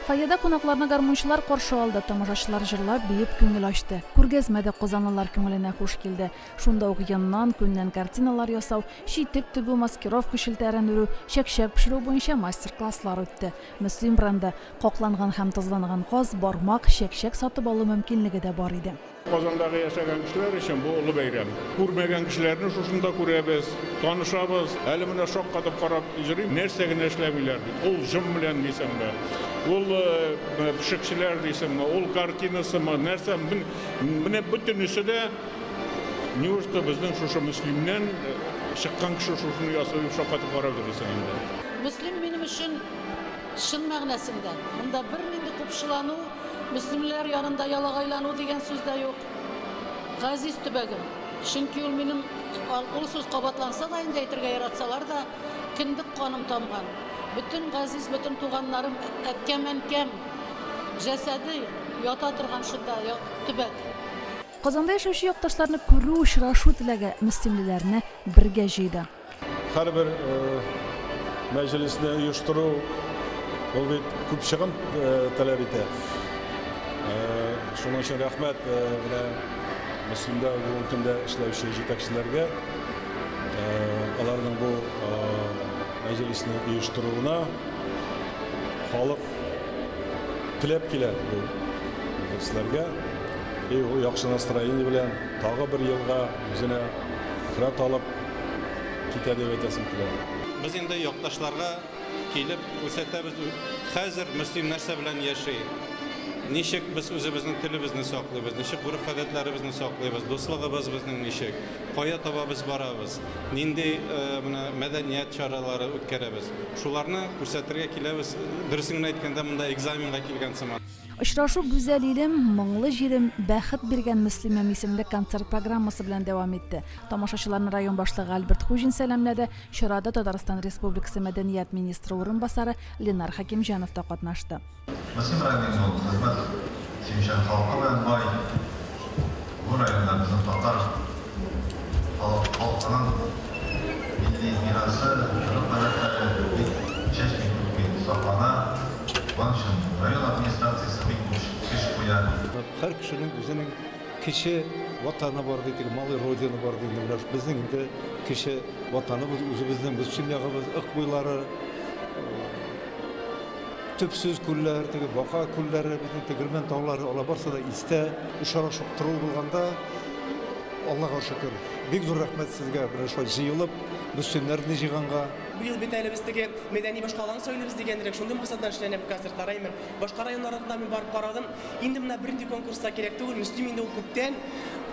Фойеда кунакларны гармунчылар каршы алды, тамашачылар җырлап, биеп күңел ачты. Күргәзмәдә казанлылар күңеленә хуш килде. Шунда ук яннан күннән картиналар ясау, читеп тегү, маскировка шелтәрен өрү, чәкчәк пешерү буенча мастер-класслар үтте. Мөслим бренды какланган һәм тозланган каз, бармак, чәкчәк сатып алу мөмкинлеге дә бар иде. Kazandagı yaşayan kişiler için bu ulu bayram. Görmegen kişilerini şuşunda görəbез, tanışabız. Elimine şok katıp qarab yürüyüm. Nersegi neşlebilerdi. Ol jım bilen deysem de. Ol pişikçiler deysem de. Ol kartinası mı? Nersem bütün işi de Newyork'ta bizden şuşu Müslümden çıkan kişi şuşunu yasayıp şok katıp qarab yürüysen de. Müslüm benim için şın məğnəsində. Bunda bir mindi kupşılanı, Müslümanlar yanında yalağaylanı degen söz de yok. Gaziz tübegim. Çünkü benim ol söz qabatlansa da indi aytırga yaratsalar da kindik kanım tamgan. Bütün gaziz, bütün tuğanlarım etkem cesedi yata turgan şunda tübek. Казанда яшәүче якташларны күрү, очрашу теләге мөслимләрне бергә җыйды. Һәрбер мәҗлисне оештыру ул бит күп чыгым таләп итә. Шуның өчен рәхмәт менә Мөслимдә гүрентендә эшләүче җитәкчеләргә, аларның бу мәҗлисне оештыруына халык теләп килә бу мәҗлисләргә. Ул яхшы настроение белән тагы бер елга үзенә хират алып китә дип әйтәсем килә. Biz инде якташларга килеп күрсәтәбез, хәзер Мөслим нәрсә белән яши. Ничек biz үзебезнең телебезне саклыйбыз, ничек гореф-гадәтләребезне саклыйбыз, дуслыгыбыз безнең ничек, кая таба без барабыз, нинди мәдәният чаралары үткәрәбез. Шуларны күрсәтергә киләбез. Дөресен әйткәндә, монда экзаменга килгән сыман. Очрашу гүзәл илем, моңлы җирем, бәхет биргән Мөслимә исемле концерт программасы белән дәвам итте. Тамашачыларны район башлыгы Альберт Хуҗин сәламләде. Чарада Татарстан Республикасы мәдәният министры урынбасары Ленар Хакимҗанов та катнашты. Мөслим районының хезмәт сөйшән халкы белән бай. Бу районда безнең татар халкының милли мирасы, гадәтләре бик чәчмәй саклана. Bunun için rayon administrasyası bir kişi koyar. Her kişinin özünün kişi vatanı var dedik, malı rodini var dedik. Bizim de kişi vatanımız, özümüzden biz şimdiyağımız, ıkbuyları, tüpsüz küller, baka külleri, bizim tegirmen tağları olabarsa da iste, uşara şoktırıl bulganda Allah'a şükür. Büyük zor rahmet sizge bir şey jıyılıp, Müslümanların jıyğanğa. Bu yıl bit elimizdeki medeni başkalarını söyleriz degendirek şunday maksatdan işlenip konser tarayman. Başka rayonlardan ben barıp qaradım. Indi mına birinci konkursta kerek түгел. Müslüm indi ol köpten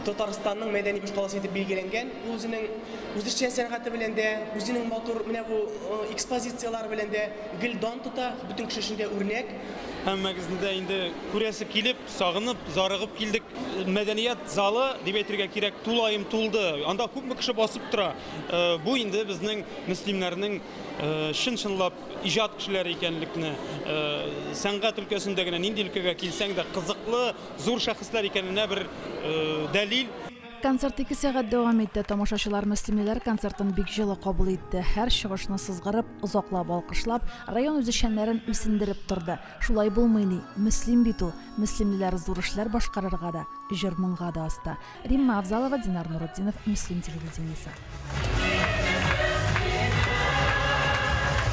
Татарстанның medeni başkalası etip belgilengen. Özünün özüşçen sənəti bilen de, özünün motor mine bu ekspozitsiyalar bilen de gil don tuta, bütün kişi içinde örnek. Həmmәгезне дә инде күрәсе килеп, сагынып, зарыгып килдек. Мәдәният залы дип әйтергә кирәк, тулайым тулды. Анда күпме кеше басып тора. Бу инде безнең мөслимнәрнең чын-чынлап иҗат кешеләре икәнлекне, сәнгать өлкәсендә генә нинди өлкәгә килсәң дә кызыклы, зур шәхесләр икәненә бер дәлил. Концерт 2 сәгать дәвам итте. Тамашачылар мөслимләр концертын бик җылы кабул итте. Һәр чыгышны сызгырып, озаклап алкышлап, район үзешчәннәрен үсендереп торды. Шулай булмый ни, мөслим бит ул. Мөслимләр зур эшләр башкарырга да, җыр-моңга да оста. Римма Авзалова, Динар Нуретдинов, Мөслим телевидениесе.